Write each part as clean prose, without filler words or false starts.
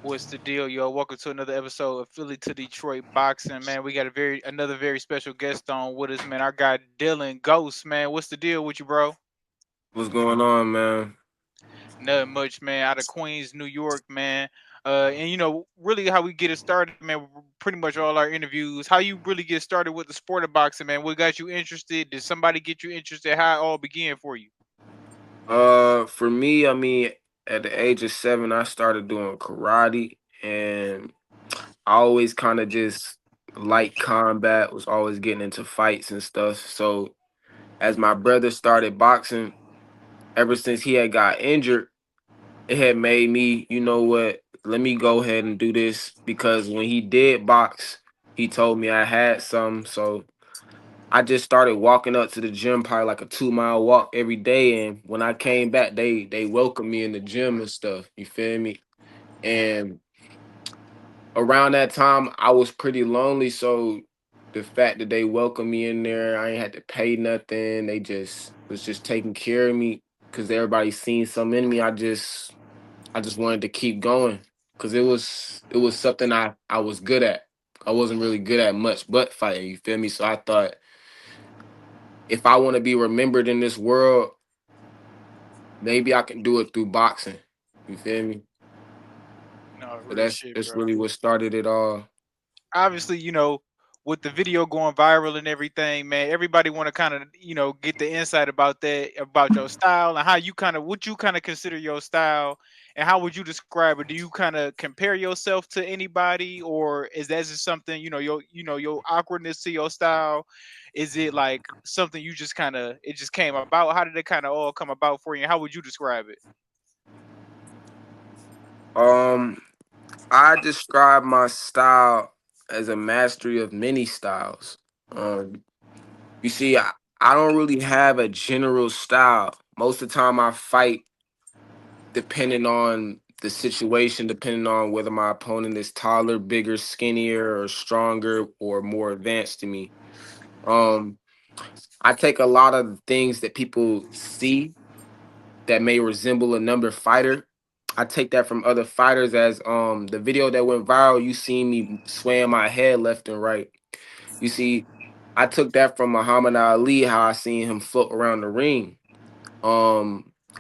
What's the deal, yo? Welcome to another episode of Philly to Detroit Boxing, man. We got another very special guest on with us, man. Our guy Dylan Ghost, man. What's the deal with you, bro? What's going on, man? Nothing much, man. Out of Queens, New York, man. And really how we get it started, man. Pretty much all our interviews. How you really get started with the sport of boxing, man? What got you interested? Did somebody get you interested? How it all began for you? For me, at the age of 7, I started doing karate, and I always kind of just liked combat. Was always getting into fights and stuff. So as my brother started boxing, ever since he had got injured, it had made me, you know what? Let me go ahead and do this because when he did box, he told me I had some. So I just started walking up to the gym, probably like a 2 mile walk every day. And when I came back, they welcomed me in the gym and stuff. You feel me? And around that time, I was pretty lonely. So the fact that they welcomed me in there, I ain't had to pay nothing. They just was just taking care of me because everybody seen something in me. I just wanted to keep going because it was something I was good at. I wasn't really good at much but fighting. You feel me? So I thought if I want to be remembered in this world, maybe I can do it through boxing. You feel me? No, So real that's shit, that's bro. really what started it all. Obviously, with the video going viral and everything, man, everybody want to kind of, get the insight about that, about your style and how you kind of, what you kind of consider your style, and how would you describe it? Do you kind of compare yourself to anybody, or is that just something, your awkwardness to your style? Is it like something you just kind of, it just came about? How did it kind of all come about for you? And how would you describe it? Um, I describe my style as a mastery of many styles. Um, you see, I don't really have a general style. Most of the time, I fight depending on the situation, depending on whether my opponent is taller, bigger, skinnier, or stronger, or more advanced to me. Um, I take a lot of things that people see that may resemble a number fighter. I take that from other fighters as the video that went viral, you see me swaying my head left and right. You see, I took that from Muhammad Ali, how I seen him float around the ring.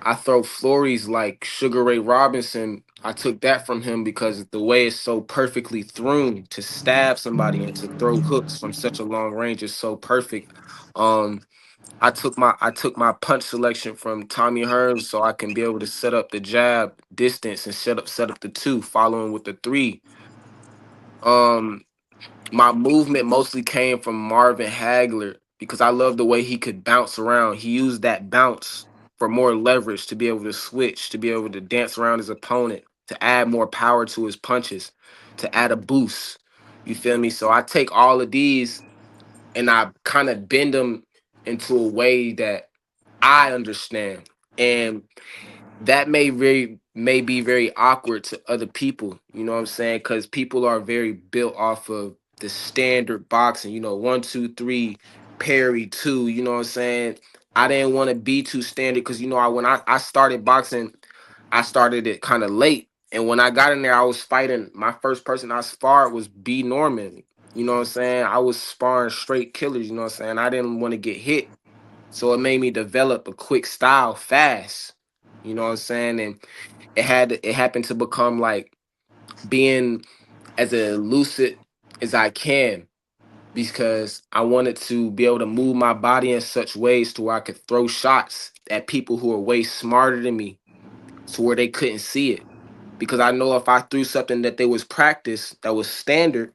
I throw flurries like Sugar Ray Robinson. I took that from him because the way it's so perfectly thrown to stab somebody and to throw hooks from such a long range is so perfect. Um, I took my punch selection from Tommy Hearns so I can be able to set up the jab distance and set up the two, following with the three. Um, my movement mostly came from Marvin Hagler because I love the way he could bounce around. He used that bounce for more leverage to be able to switch, to be able to dance around his opponent, to add more power to his punches, to add a boost. You feel me? So I take all of these and I kind of bend them into a way that I understand. And that may be very awkward to other people, you know what I'm saying? Because people are very built off of the standard boxing, 1, 2, 3, parry two, you know what I'm saying? I didn't want to be too standard because when I started boxing, I started it kind of late. And when I got in there, I was fighting. My first person I sparred was B Norman. You know what I'm saying? I was sparring straight killers, you know what I'm saying? I didn't want to get hit. So it made me develop a quick style fast. You know what I'm saying? And it happened to become like being as elusive as I can because I wanted to be able to move my body in such ways to where I could throw shots at people who are way smarter than me to where they couldn't see it. Because I know if I threw something that they was practiced that was standard,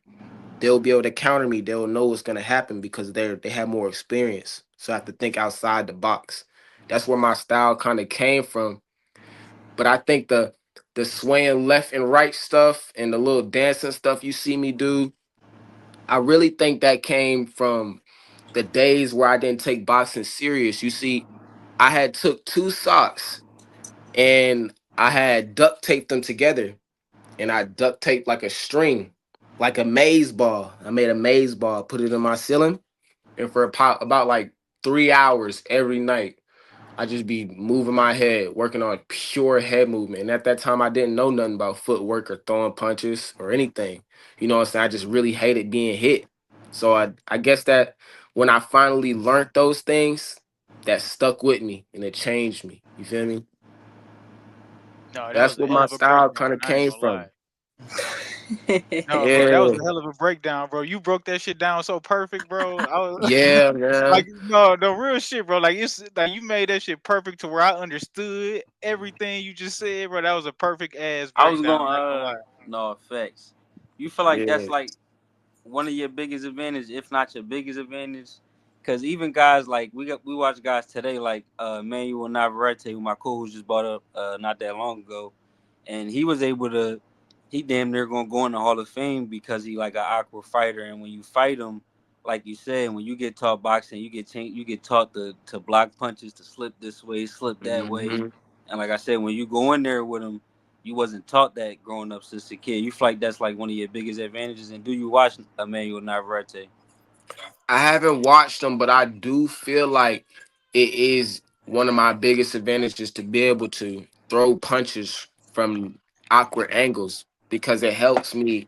they'll be able to counter me. They'll know what's gonna happen because they have more experience. So I have to think outside the box. That's where my style kind of came from. But I think the swaying left and right stuff and the little dancing stuff you see me do, I really think that came from the days where I didn't take boxing serious. You see, I had took two socks and I had duct taped them together and I duct taped like a string, like a maze ball. I made a maze ball, put it in my ceiling, and for about like 3 hours every night, I just be moving my head, working on pure head movement. And at that time, I didn't know nothing about footwork or throwing punches or anything. You know what I'm saying? I just really hated being hit. So I guess that when I finally learned those things, that stuck with me and it changed me. You feel me? No, that That's was a where hell my of a style breakdown. kind of I ain't came gonna lie. from. No, bro, that was Yeah, a hell of a breakdown, bro. You broke that shit down so perfect, bro. I was yeah, like, man. no, the real shit, bro. Like it's like you made that shit perfect to where I understood everything you just said, bro. That was a perfect ass I was breakdown. I'm going not gonna lie. no effects. You feel like that's Yeah. like one of your biggest advantage, if not your biggest advantage? Because even guys like we watch guys today like Manuel Navarrete, who my co just brought up not that long ago, and he was able to he damn near gonna go in the Hall of Fame because he like an awkward fighter, and when you fight him, like you said, when you get taught boxing, you get taught to block punches, to slip this way, slip that way, Hmm. and like I said, when you go in there with him, you wasn't taught that growing up since a kid. You feel like that's like one of your biggest advantages. And do you watch Emmanuel Navarrete? I haven't watched them, but I do feel like it is one of my biggest advantages to be able to throw punches from awkward angles because it helps me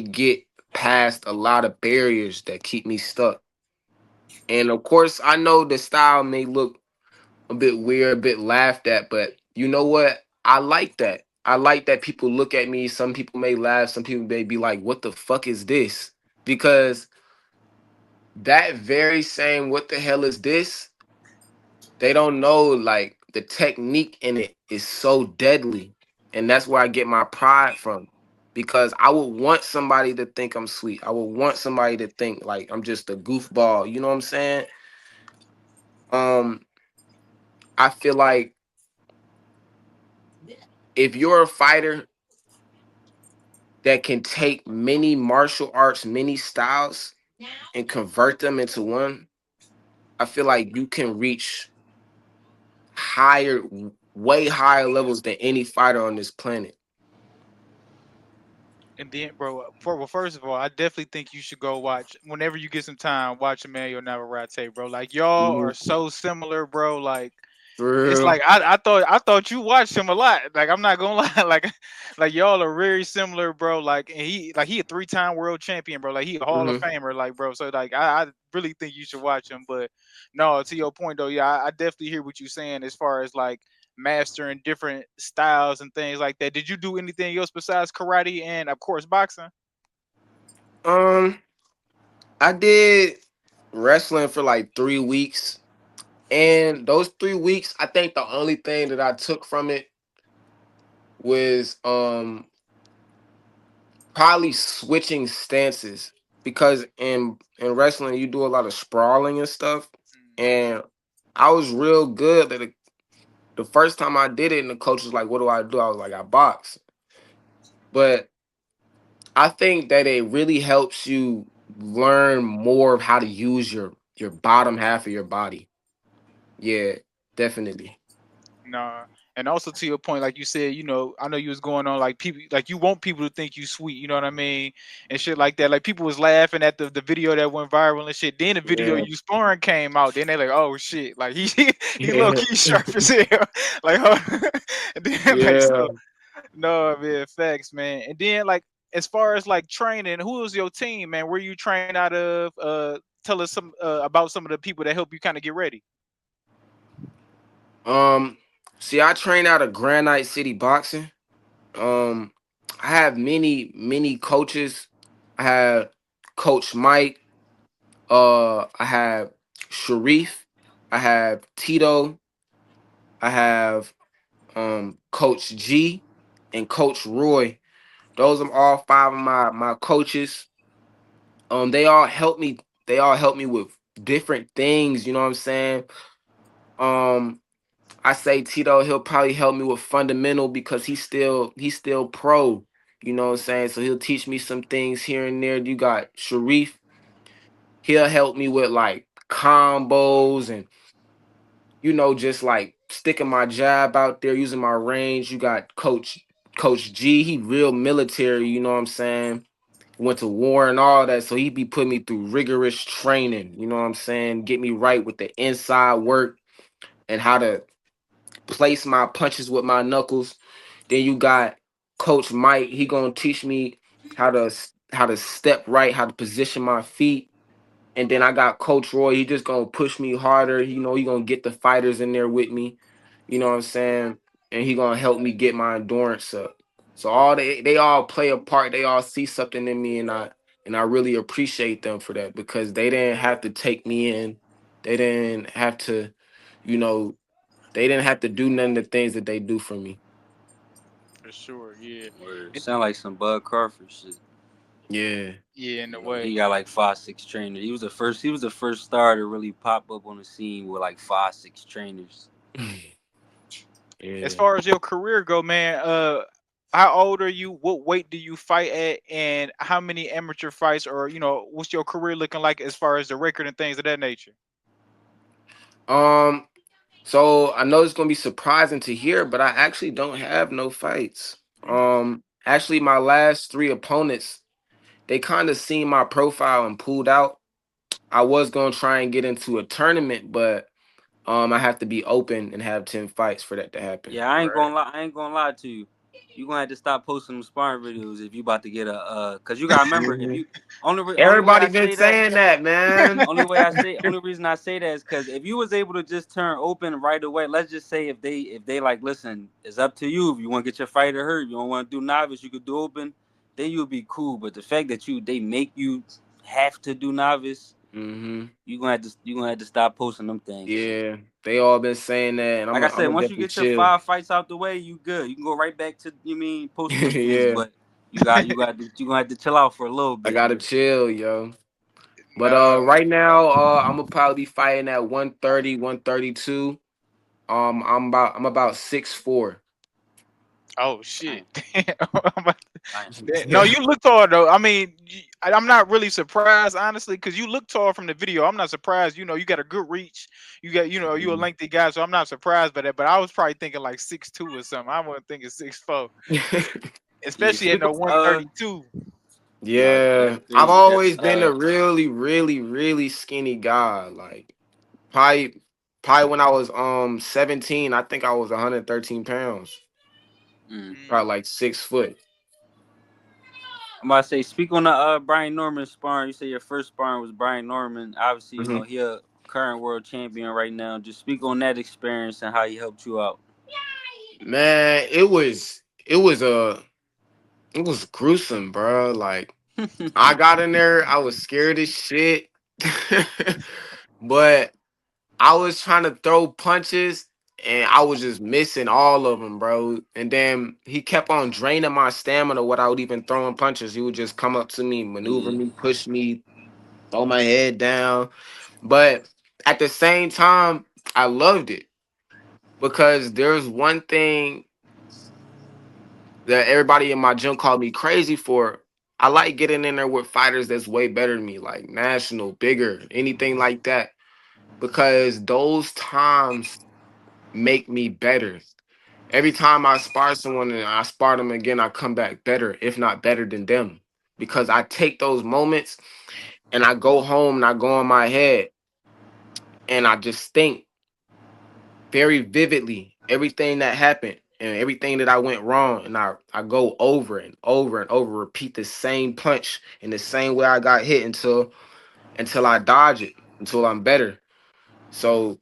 get past a lot of barriers that keep me stuck. And of course, I know the style may look a bit weird, a bit laughed at, but you know what? I like that. I like that people look at me. Some people may laugh, some people may be like, "What the fuck is this?" Because that very same "what the hell is this?" they don't know like the technique in it is so deadly. And that's where I get my pride from. Because I would want somebody to think I'm sweet. I would want somebody to think like I'm just a goofball. You know what I'm saying? Um, I feel like if you're a fighter that can take many martial arts, many styles, and convert them into one, I feel like you can reach higher, way higher levels than any fighter on this planet. And then, bro, well, first of all, I definitely think you should go watch whenever you get some time. Watch Emmanuel Navarrete, bro. Like y'all are Mhm. so similar, bro. Like For it's real. like I thought you watched him a lot. Like I'm not gonna lie, like y'all are very similar, bro. Like and he a 3-time world champion, bro. Like he a Hall of Hmm. Famer, like bro. So like I really think you should watch him. But no, to your point though, yeah, I definitely hear what you're saying as far as like mastering different styles and things like that. Did you do anything else besides karate and of course boxing? Um, I did wrestling for like 3 weeks, and those 3 weeks, I think the only thing that I took from it was probably switching stances because in wrestling you do a lot of sprawling and stuff, and I was real good at it. The first time I did it, and the coach was like, "What do I do?" I was like, "I box," but I think that it really helps you learn more of how to use your bottom half of your body. Yeah, definitely. Nah. And also to your point, like you said, I know you was going on like people like you want people to think you sweet, you know what I mean? And shit like that. Like people was laughing at the video that went viral and shit. Then the video Yeah. you sparring came out. Then they like, oh shit. Like he he low Yeah. key sharp as hell. Like and then like Yeah. so no man, facts, man. And then like as far as like training, who was your team, man? Where you train out of? Tell us some about some of the people that help you kind of get ready. Um, See, I train out of Granite City Boxing. Um, I have many coaches. I have Coach Mike. I have Sharif. I have Tito. I have Coach G and Coach Roy. Those are all five of my coaches. They all help me. They all help me with different things. You know what I'm saying? Um, I say Tito, he'll probably help me with fundamental because he's still pro. You know what I'm saying? So he'll teach me some things here and there. You got Sharif, he'll help me with like combos and just like sticking my jab out there, using my range. You got Coach G, he real military, you know what I'm saying? Went to war and all that, so he be putting me through rigorous training, you know what I'm saying? Get me right with the inside work. and how to place my punches with my knuckles. Then you got Coach Mike. He gonna teach me how to step right, how to position my feet. And then I got Coach Roy. He just gonna push me harder. You know, he gonna get the fighters in there with me. You know what I'm saying? And he gonna help me get my endurance up. So all they all play a part. They all see something in me, and I really appreciate them for that because they didn't have to take me in. They didn't have to, you know, they didn't have to do none of the things that they do for me. For sure. Yeah. Word. It, Sound like some Bud Crawford shit. Yeah. yeah. In You a know, he way. got like 5'6" trainers. He was the first star to really pop up on the scene with like 5'6" trainers. As Yeah. far as your career go, man, how old are you? What weight do you fight at? And how many amateur fights, or what's your career looking like as far as the record and things of that nature? Um, so I know it's gonna be surprising to hear, but I actually don't have no fights. Actually my last three opponents, they kind of seen my profile and pulled out. I was gonna try and get into a tournament, but I have to be open and have 10 fights for that to happen. Yeah, I ain't Right. gonna lie. I ain't gonna lie to you. You gonna have to stop posting them sparring videos if you about to get a cause you gotta remember if Mhm. you only way Everybody I been say that saying that, man. only reason I say that is because if you was able to just turn open right away, let's just say if they like listen, it's up to you. If you want to get your fighter hurt, you don't want to do novice, you could do open, then you'll be cool. But the fact that they make you have to do novice, Hmm. you gonna have to stop posting them things. Yeah, they all been saying that, and Like I I'm said, gonna once you definitely get your chill. 5 fights out the way, you good. You can go right back to posting them things, Yeah, but you gonna have to chill out for a little I bit. gotta chill, yo. But No. right now, I'm gonna probably be fighting at 130, 132. I'm about 6'4". Oh shit. Damn, Damn. damn. No, you look tall though. I mean, I'm not really surprised, honestly, because you look tall from the video. I'm not surprised. You got a good reach. You got, you a Mhm. lengthy guy, so I'm not surprised by that. But I was probably thinking like 6'2" or something. I wasn't thinking 6'4", Yeah, especially at speak the of 132. no, that's Yeah, I've crazy. That always been a really, really, really skinny guy. Like probably when I was 17, I think I was 113 pounds. Mm. Probably like 6 foot. I'm about to say, speak on the Brian Norman sparring. You say your first sparring was Brian Norman. Obviously, you know Mhm. he a current world champion right now. Just speak on that experience and how he helped you out. Man, it was gruesome, bro. Like I got in there, I was scared as shit. But I was trying to throw punches and I was just missing all of them, bro. And then he kept on draining my stamina without even throwing punches. He would just come up to me, maneuver Yeah. me, push me, throw my head down. But at the same time, I loved it because there's one thing that everybody in my gym called me crazy for. I like getting in there with fighters that's way better than me, like national, bigger, anything like that, because those times make me better. Every time I spar someone and I spar them again, I come back better, if not better than them. Because I take those moments and I go home and I go in my head and I just think very vividly everything that happened and everything that I went wrong. And I go over and over and over, repeat the same punch in the same way I got hit until I dodge it, until I'm better. So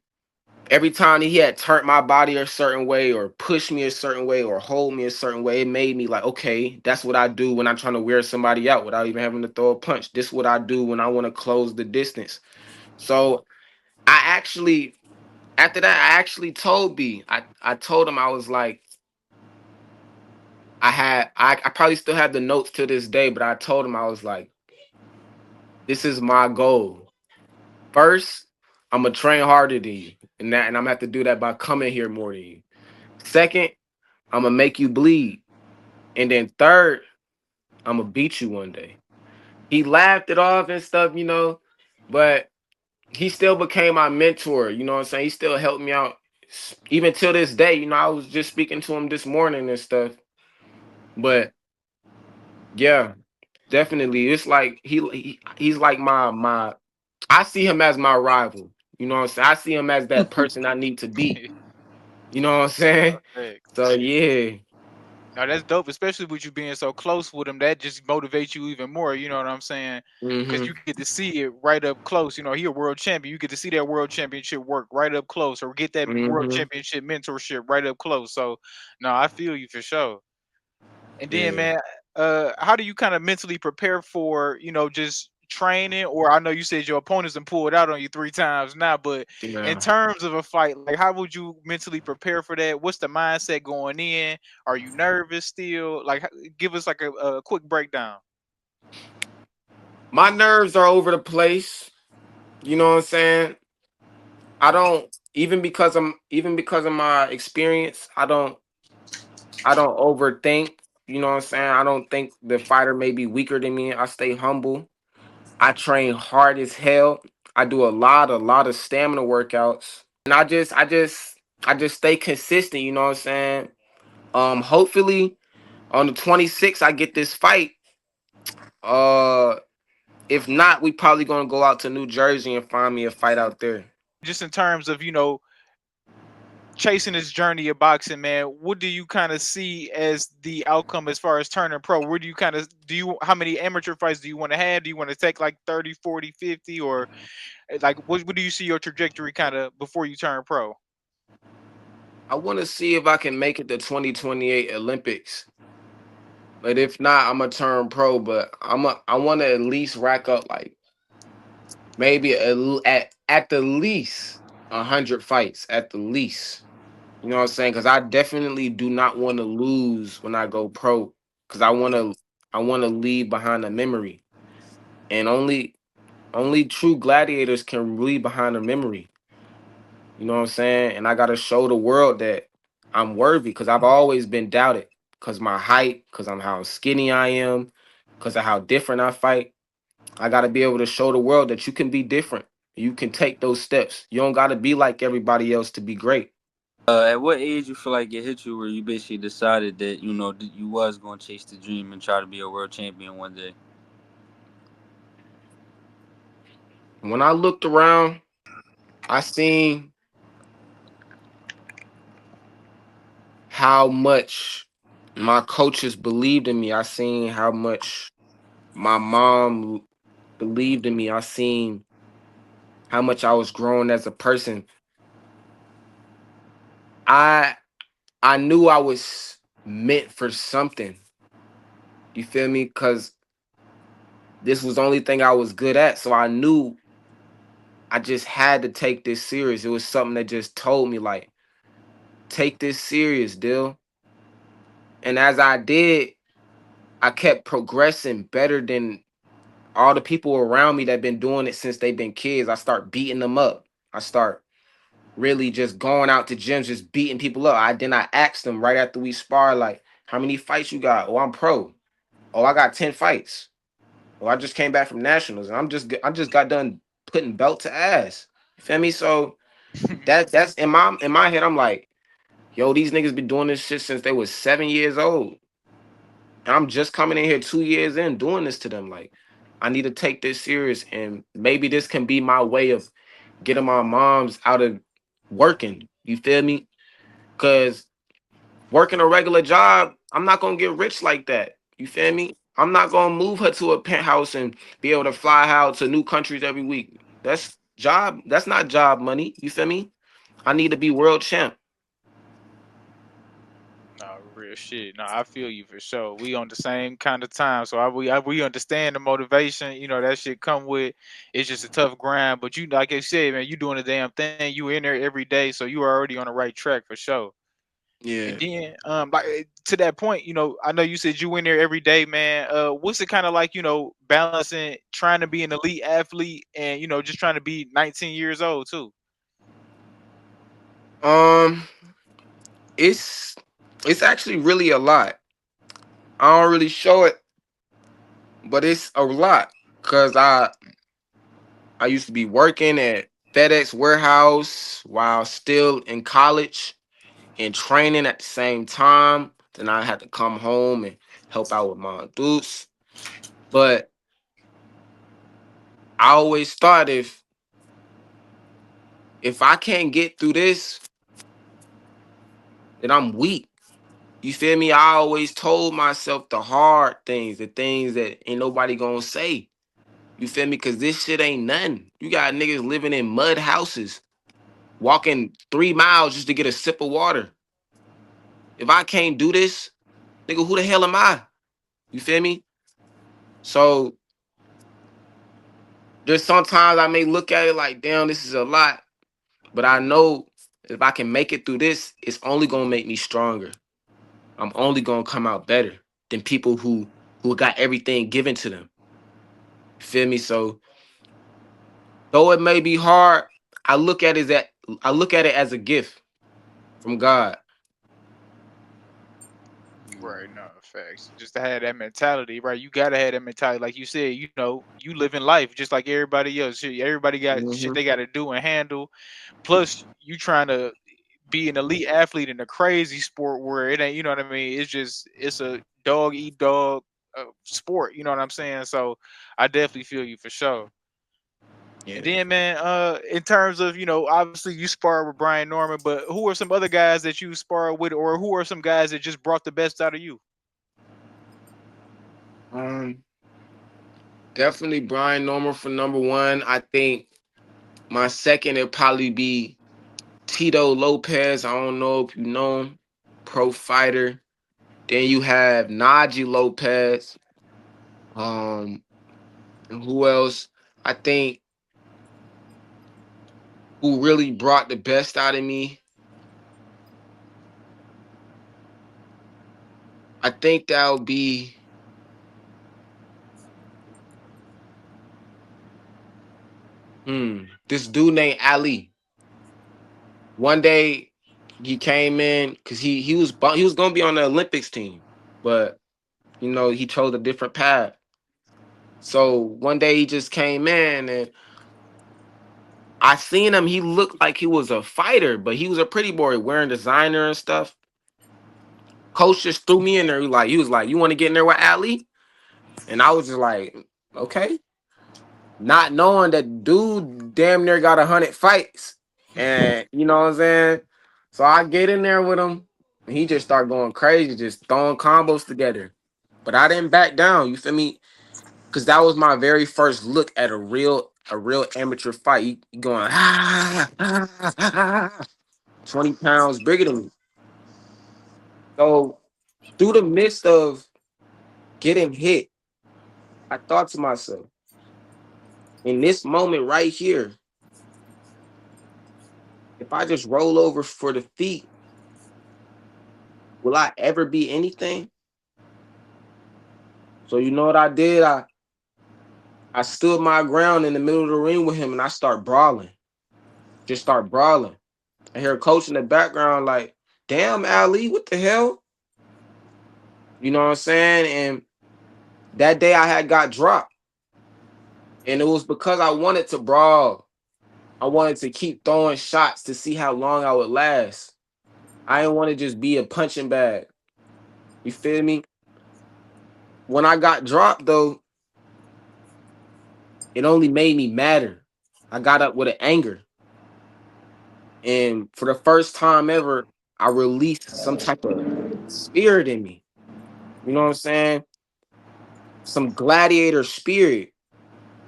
every time he had turned my body a certain way or pushed me a certain way or hold me a certain way, it made me like, okay, that's what I do when I'm trying to wear somebody out without even having to throw a punch. This is what I do when I want to close the distance. So I actually, after that, I actually told B, I told him, I was like, I probably still have the notes to this day, but I told him, I was like, this is my goal. First, I'm gonna train harder than you. And I'm gonna have to do that by coming here more than you. Second, I'm gonna make you bleed. And then third, I'm gonna beat you one day. He laughed it off and stuff, but he still became my mentor. You know what I'm saying? He still helped me out. Even till this day, I was just speaking to him this morning and stuff. But yeah, definitely. It's like he's like my I see him as my rival. You know what I'm saying? I see him as that person I need to be. You know what I'm saying? Facts. So yeah. No, that's dope, especially with you being so close with him. That just motivates you even more. You know what I'm saying? Because Mm-hmm. you get to see it right up close. You know, he a world champion. You get to see that world championship work right up close, or get that world Mm-hmm. championship mentorship right up close. So, no, I feel you for sure. And then, Yeah. man, how do you kind of mentally prepare for, just training? Or I know you said your opponents have pulled out on you 3 times now, but in Yeah. terms of a fight, like how would you mentally prepare for that? What's the mindset going in? Are you nervous still? Like, give us like a quick breakdown. My nerves are over the place. You know what I'm saying? I don't even because of my experience, I don't overthink. You know what I'm saying? I don't think the fighter may be weaker than me. I stay humble. I train hard as hell. I do a lot of stamina workouts. And I just stay consistent, you know what I'm saying? Hopefully on the 26th I get this fight. Uh if not, we probably gonna go out to New Jersey and find me a fight out there. Just in terms of, chasing this journey of boxing, man, what do you kind of see as the outcome as far as turning pro? Where do you kind of how many amateur fights do you want to have? Do you want to take like 30, 40, 50, or like what do you see your trajectory kind of before you turn pro? I wanna see if I can make it to 2028 Olympics. But if not, I'm gonna turn pro. But I wanna at least rack up like maybe at the least 100 fights at the least. You know what I'm saying? Because I definitely do not want to lose when I go pro. Because I want to leave behind a memory, and only true gladiators can leave behind a memory. You know what I'm saying? And I gotta show the world that I'm worthy. Because I've always been doubted. Because my height, because I'm how skinny I am, because of how different I fight. I gotta be able to show the world that you can be different. You can take those steps. You don't gotta be like everybody else to be great. At what age you feel like it hit you where you basically decided that that you was going to chase the dream and try to be a world champion one day? When I looked around, I seen how much my coaches believed in me. I seen how much my mom believed in me. I seen how much I was growing as a person. I I knew I was meant for something. You feel me? Cause this was the only thing I was good at. So I knew I just had to take this serious. It was something that just told me like, take this serious, deal. And as I did, I kept progressing better than all the people around me that been doing it since they've been kids. I start beating them up. I start really just going out to gyms, just beating people up. I asked them right after we spar, like, how many fights you got? Oh, I'm pro. Oh, I got 10 fights. Oh, I just came back from nationals and I just got done putting belt to ass. You feel me? So that's in my head, I'm like, yo, these niggas been doing this shit since they was 7 years old. And I'm just coming in here 2 years in doing this to them. Like, I need to take this serious, and maybe this can be my way of getting my moms out of working. You feel me? Because working a regular job, I'm not gonna get rich like that. You feel me? I'm not gonna move her to a penthouse and be able to fly out to new countries every week. That's job. That's not job money. You feel me? I need to be world champ. No, real shit. No, I feel you for sure. We on the same kind of time, so we understand the motivation. That shit come with. It's just a tough grind, but you like I said, man, you doing the damn thing. You in there every day, so you are already on the right track for sure. And Yeah. then, like to that point, I know you said you in there every day, man. What's it kind of like, balancing trying to be an elite athlete and just trying to be 19 years old too? Um, it's it's actually really a lot. I don't really show it, but it's a lot because I used to be working at FedEx warehouse while still in college and training at the same time. Then I had to come home and help out with my dudes. But I always thought If I can't get through this, then I'm weak. You feel me? I always told myself the hard things, the things that ain't nobody gonna say. You feel me? Cause this shit ain't nothing. You got niggas living in mud houses, walking 3 miles just to get a sip of water. If I can't do this, nigga, who the hell am I? You feel me? So there's sometimes I may look at it like, damn, this is a lot. But I know if I can make it through this, it's only gonna make me stronger. I'm only gonna come out better than people who got everything given to them. Feel me? So though it may be hard, I look at it as a gift from God. Right, no facts. Just to have that mentality, right? You gotta have that mentality, like you said. You know, you live in life just like everybody else. Shit, everybody got shit Mhm. they got to do and handle. Plus, you trying to be an elite athlete in a crazy sport where it ain't. You know what I mean? It's a dog eat dog sport. You know what I'm saying? So I definitely feel you for sure. And Yeah. then, man, in terms of obviously you spar with Brian Norman, but who are some other guys that you spar with, or who are some guys that just brought the best out of you? Um, Definitely Brian Norman for number one. I think my second it'd probably be Tito Lopez. I don't know if you know him, pro fighter. Then you have Najee Lopez. And who else? I think who really brought the best out of me. I think that would be this dude named Ali. One day he came in because he was gonna be on the Olympics team, but he chose a different path. So one day he just came in and I seen him. He looked like he was a fighter, but he was a pretty boy wearing designer and stuff. Coach just threw me in there. He was like, you want to get in there with Ali? And I was just like, okay. Not knowing that dude damn near got 100 fights. And you know what I'm saying? So I get in there with him and he just started going crazy, just throwing combos together. But I didn't back down, you feel me? Because that was my very first look at a real amateur fight. He going 20 pounds bigger than me. So through the midst of getting hit, I thought to myself, in this moment right here, if I just roll over for the feet, will I ever be anything? So you know what I did? I stood my ground in the middle of the ring with him and I start brawling. Just start brawling. I hear a coach in the background like, damn, Ali, what the hell? You know what I'm saying? And that day I had got dropped. And it was because I wanted to brawl. I wanted to keep throwing shots to see how long I would last. I didn't want to just be a punching bag. You feel me? When I got dropped, though, it only made me madder. I got up with an anger. And for the first time ever, I released some type of spirit in me. You know what I'm saying? Some gladiator spirit.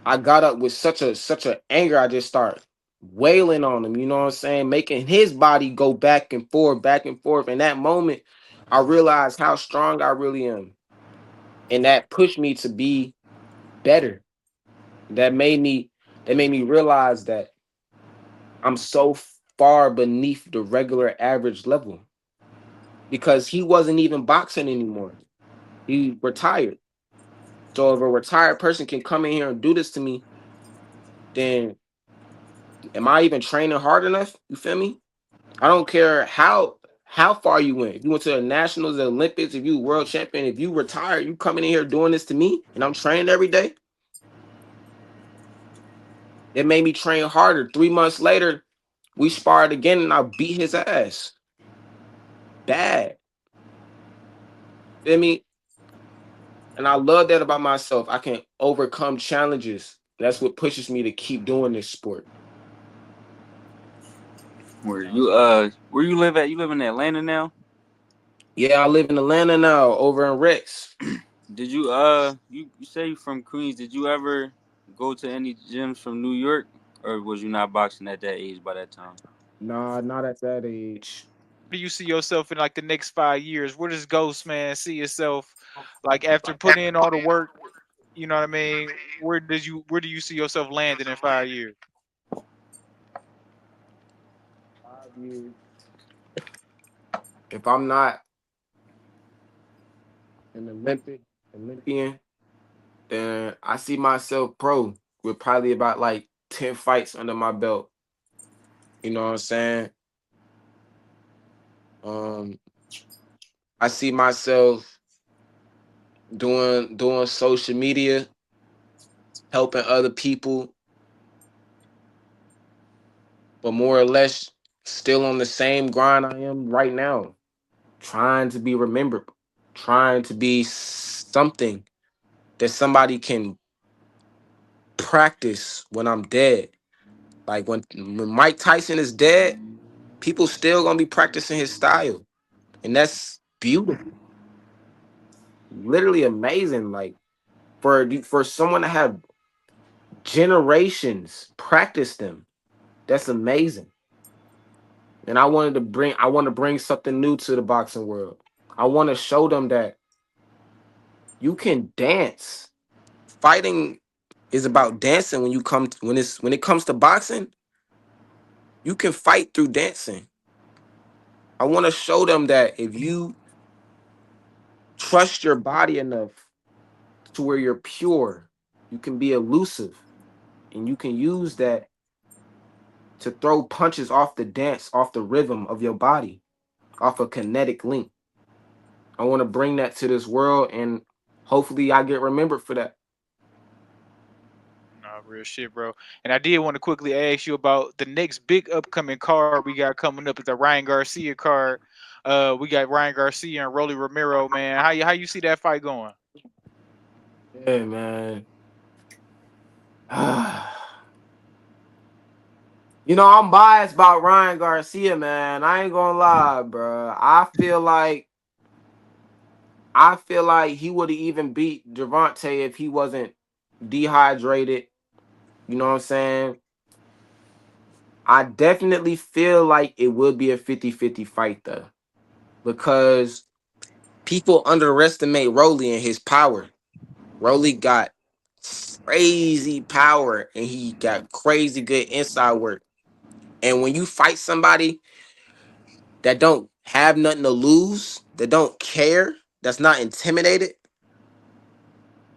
I got up with such a anger. I just start wailing on him. You know what I'm saying? Making his body go back and forth, back and forth. In that moment, I realized how strong I really am, and that pushed me to be better. That made me realize that I'm so far beneath the regular average level because he wasn't even boxing anymore. He retired. So if a retired person can come in here and do this to me, then am I even training hard enough? You feel me? I don't care how far you went. If you went to the nationals, the Olympics, if you world champion, if you retired, you coming in here doing this to me, and I'm training every day. It made me train harder. 3 months later, we sparred again, and I beat his ass. Bad. Feel me? And I love that about myself. I can overcome challenges. That's what pushes me to keep doing this sport. Where you live at? You live in Atlanta now? Yeah, I live in Atlanta now, over in Rex. Did you you say you from Queens? Did you ever go to any gyms from New York, or was you not boxing at that age by that time? Nah, not at that age. Do you see yourself in like the next 5 years? Where does Ghost Man see yourself like after putting in all the work? You know what I mean? Where do you see yourself landing in 5 years? 5 years. If I'm not an Olympian, then I see myself pro with probably about like 10 fights under my belt. You know what I'm saying? Um, I see myself doing social media, helping other people, but more or less still on the same grind I am right now, trying to be remembered, trying to be something that somebody can practice when I'm dead. Like when Mike Tyson is dead, people still gonna be practicing his style, and that's beautiful, literally amazing. Like for someone to have generations practice them, that's amazing. And I want to bring something new to the boxing world. I want to show them that you can dance. Fighting is about dancing. When it comes to boxing, you can fight through dancing. I want to show them that if you trust your body enough to where you're pure, you can be elusive, and you can use that to throw punches off the dance, off the rhythm of your body, off a kinetic link. I want to bring that to this world, and hopefully I get remembered for that. Nah, real shit, bro. And I did want to quickly ask you about the next big upcoming card we got coming up is the Ryan Garcia card. We got Ryan Garcia and Rolly Romero, man. How you see that fight going? Yeah, man. You know, I'm biased about Ryan Garcia, man. I ain't gonna lie, bro. I feel like he would have even beat Javante if he wasn't dehydrated. You know what I'm saying? I definitely feel like it would be a 50-50 fight though. Because people underestimate Rolly and his power. Rolly got crazy power and he got crazy good inside work. And when you fight somebody that don't have nothing to lose, that don't care, that's not intimidated,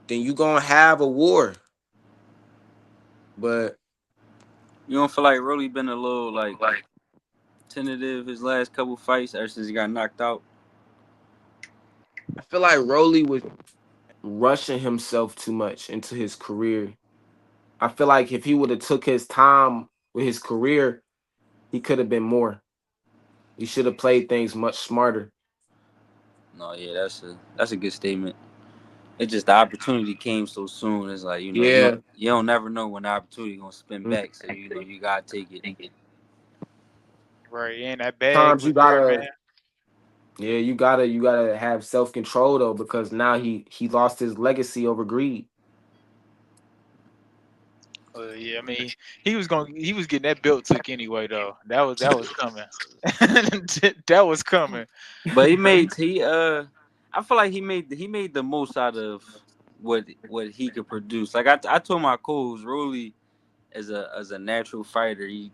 then you gonna have a war. But You don't feel like Rolly been a little like tentative his last couple fights ever since he got knocked out? I feel like Rolly was rushing himself too much into his career. I feel like if he would have took his time with his career, he could have been more. He should have played things much smarter. No, yeah, that's a good statement. It's just the opportunity came so soon. It's like Yeah. you don't never know when the opportunity gonna spin Mm. back. So you gotta take it. Right, and that bag Times you was there, gotta man. Yeah, you gotta have self-control though, because now he lost his legacy over greed. Yeah, I mean, he was getting that belt took anyway, though. That was coming. That was coming. But I feel like he made the most out of what he could produce. Like I told my coach, Rolly as a natural fighter, he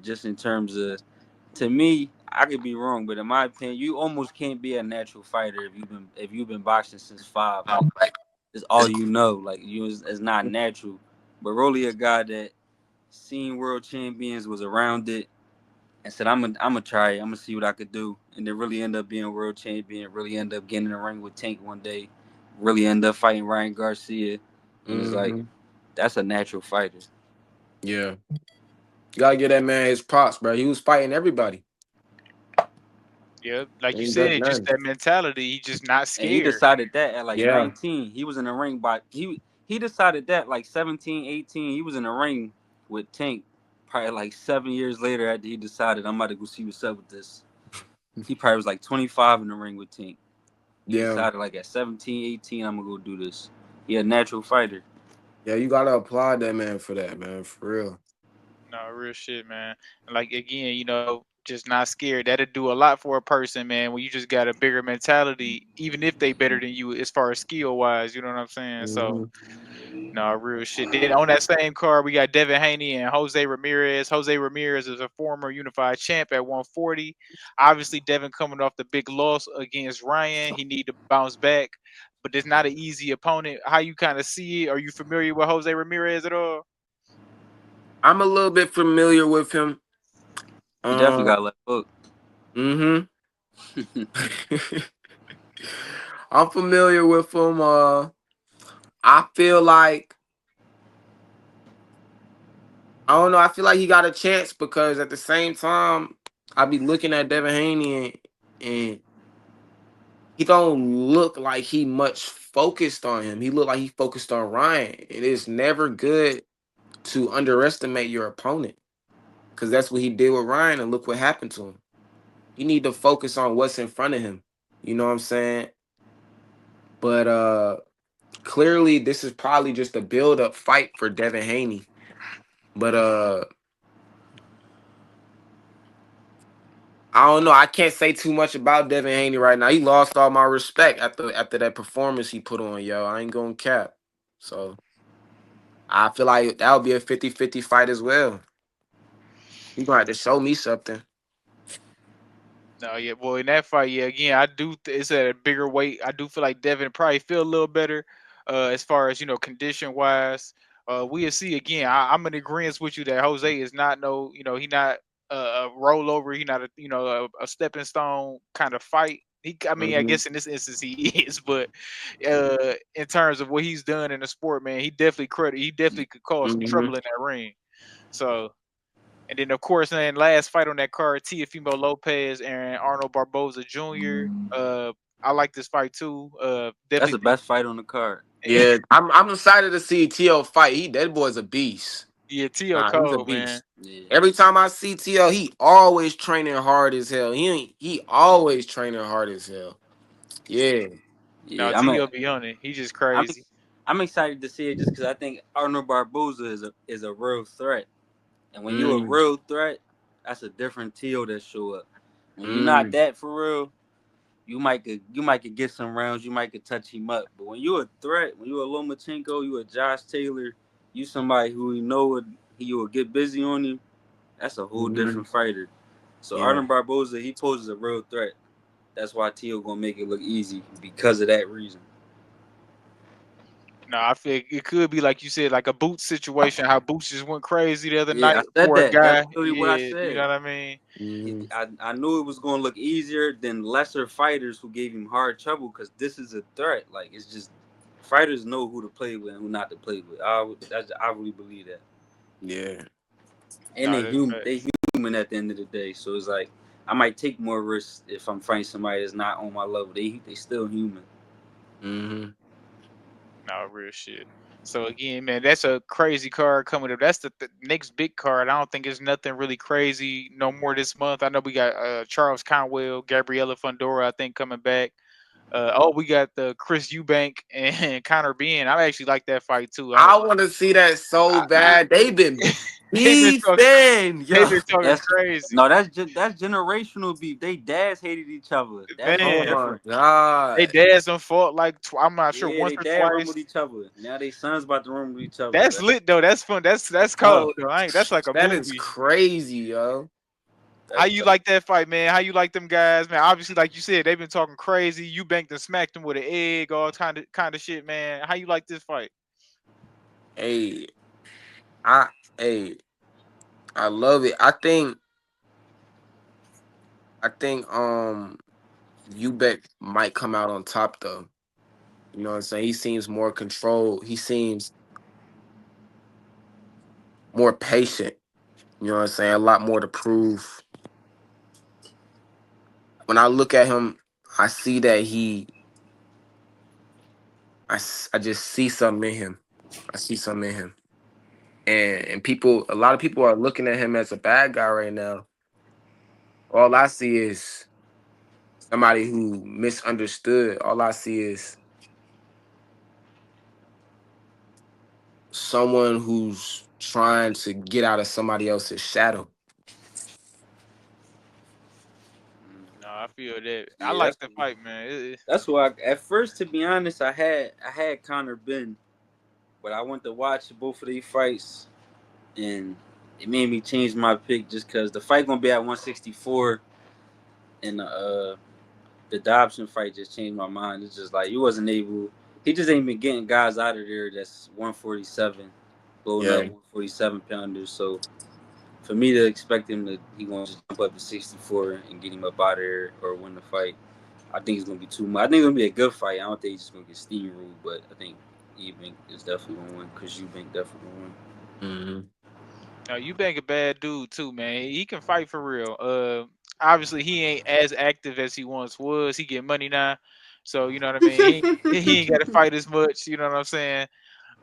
just in terms of, to me, I could be wrong, but in my opinion, you almost can't be a natural fighter if you've been boxing since 5. Like it's all you know. Like it's not natural. But Rolly, a guy that seen world champions, was around it, and said, I'm gonna try it. I'm gonna see what I could do, and then really end up being a world champion. Really end up getting in the ring with Tank one day. Really end up fighting Ryan Garcia, and it's like Hmm. that's a natural fighter. Yeah. You gotta give that man his props, bro. He was fighting everybody. Yeah, like you Ain't duck said, just nothing. that mentality. He just not And he scared. decided that at like Yeah. 19. He was in the ring he decided that like 17, 18. He was in the ring with Tank probably like 7 years later after he decided I'm about to go see what's up with this. He probably was like 25 in the ring with Tank. He Yeah, decided like at 17, 18, I'm gonna go do this. He a natural fighter. yeah, you gotta applaud that man for that, man, for real. No, real shit, man. And like again, just not scared. That'll do a lot for a person, man. When you just got a bigger mentality, even if they better than you as far as skill wise. You know what I'm saying? So hmm no, real shit. Then on that same card, we got Devin Haney and Jose Ramirez. Jose Ramirez is a former unified champ at 140. Obviously, Devin coming off the big loss against Ryan. He need to bounce back, but it's not an easy opponent. How you kind of see it? Are you familiar with Jose Ramirez at all? I'm a little bit familiar with him. He definitely got left hook. Mm-hmm. I'm familiar with him. I feel like I don't know. I feel like he got a chance because at the same time, I be looking at Devin Haney and he don't look like he much focused on him. He look like he focused on Ryan. It is never good to underestimate your opponent because that's what he did with Ryan, and look what happened to him. You need to focus on what's in front of him. You know what I'm saying? But clearly this is probably just a build-up fight for Devin Haney. But I don't know. I can't say too much about Devin Haney right now. He lost all my respect after that performance he put on, yo. I ain't gonna cap. So I feel like that would be a 50-50 fight as well. He gonna have to show me something. No, yeah, boy, in that fight, yeah, again, I do. It's at a bigger weight. I do feel like Devin probably feel a little better, as far as condition wise. We'll see. Again, I'm in agreement with you that Jose is not no, he not a rollover. He not a stepping stone kind of fight. I mean, I hmm guess in this instance he is, but in terms of what he's done in the sport, man, he definitely could cause some hmm trouble in that ring. So. And then, of course, then last fight on that card, Teofimo Lopez and Arnold Barboza Jr. I like this fight too. That's the Definitely best fight on the card. think, Yeah, I'm excited to see T.O. fight. That boy's a beast. yeah, Teo Nah, he's a Cold, man. beast. Yeah. Every time I see T.O., he always training hard as hell. He always training hard as hell. Yeah. No, Yeah. Teo be on it. He just I'm crazy. I'm excited to see it just because I think Arnold Barboza is a real threat. And when you a Mm, real threat, that's a different Teal that show up. When you're not mm, that for real, you might could get some rounds, you might could touch him up. But when you a threat, when you a Lomachenko, you a Josh Taylor, you somebody who you know he will get busy on you, that's a whole mm. different fighter. So Yeah. Arnold Barboza, he poses a real threat. That's why Teal gonna make it look easy because of that reason. No, I feel it could be like you said, like a Boots situation. How Boots just went crazy the other Yeah, I night said for a that. That's guy. literally what I Yeah, you know said. what I mean. Mm, I knew it was going to look easier than lesser fighters who gave him hard trouble because this is a threat. Like, it's just fighters know who to play with and who not to play with. I really believe that. yeah. And No, they that's human. fact. They human at the end of the day. So it's like I might take more risks if I'm fighting somebody that's not on my level. They still human. Mm-hmm. No, real shit. So again, man, that's a crazy card coming up. That's the next big card. I don't think there's nothing really crazy no more this month. I know we got Charles Conwell, Gabriela Fundora, I think coming back. We got the Chris Eubank and Connor Bean. I actually like that fight too. I want to see that so I, bad. They've been they've been talking, beefing, yo. they've been talking That's crazy, no. That's generational beef. They dads hated each other. That's Oh what's man. my different. They god. dads done fought like I'm not sure Yeah, once they or dad twice. rumbled each other. Now they sons about to rumble each other. That's lit though. That's fun. That's Tough. cold though. That's like a That is movie. crazy, yo. How That's you tough. like that fight, man? How you like them guys, man? Obviously, like you said, they've been talking crazy. You banked and smacked them with an egg, all kind of shit, man. How you like this fight? Hey, I hey, I love it. I think Ubek might come out on top though. You know what I'm saying? He seems more controlled. He seems more patient. You know what I'm saying? A lot more to prove. When I look at him, I see that I just see something in him. I see something in him. and people, a lot of people are looking at him as a bad guy right now. All I see is somebody who misunderstood. All I see is someone who's trying to get out of somebody else's shadow. No, I feel that. I Yeah, like the fight, man. that's why. At first, to be honest, I had Conor Ben, but I went to watch both of these fights, and it made me change my pick just because the fight gonna be at 164, and the Dobson fight just changed my mind. It's just like he wasn't able. He just ain't been getting guys out of there that's 147, blowing up 147 pounders. So for me to expect him to, he gonna just jump up to 64 and get him up out of there or win the fight. I think it's gonna be too much. I think it's gonna be a good fight. I don't think he's just gonna get steamrolled, but I think Eubank is definitely gonna win because Eubank definitely gonna win. Mm-hmm. No, Eubank a bad dude too, man. He can fight for real. Obviously he ain't as active as he once was. He get money now, so you know what I mean. He ain't got to fight as much. You know what I'm saying?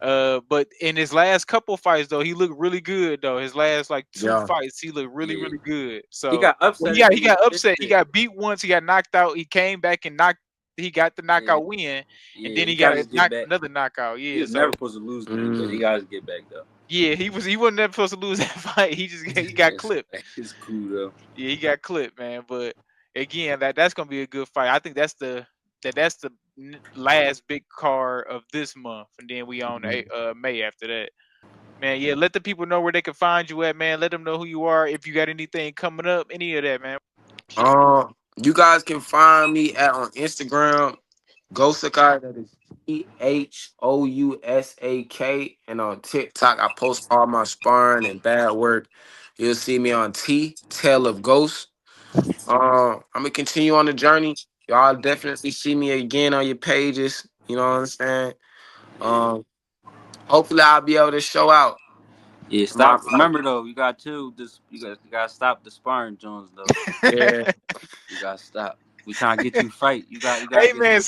But in his last couple fights though, he looked really good though. His last like 2 fights, he looked really, really good. So he got upset. he got upset. He got beat once. He got knocked out. He came back and he got the knockout win, and then he got another knockout. Yeah, he was never supposed to lose, man, but he got to get back though. Yeah, he wasn't never supposed to lose that fight. He got clipped. It's cool though. Yeah, he got clipped, man. But again, that's gonna be a good fight. I think that's the last big card of this month, and then we on May after that. Man, yeah, let the people know where they can find you at, man. Let them know who you are. If you got anything coming up, any of that, man. You guys can find me on Instagram, Ghoustak. That is EHOUSAK, and on TikTok I post all my sparring and bad work. You'll see me on Tale of Ghosts. I'm gonna continue on the journey. Y'all definitely see me again on your pages. You know what I'm saying? Hopefully I'll be able to show out. Yeah, stop. Remember though, you got to stop the sparring Jones though. Yeah, you gotta stop. We trying to get you fight. You got. Hey man.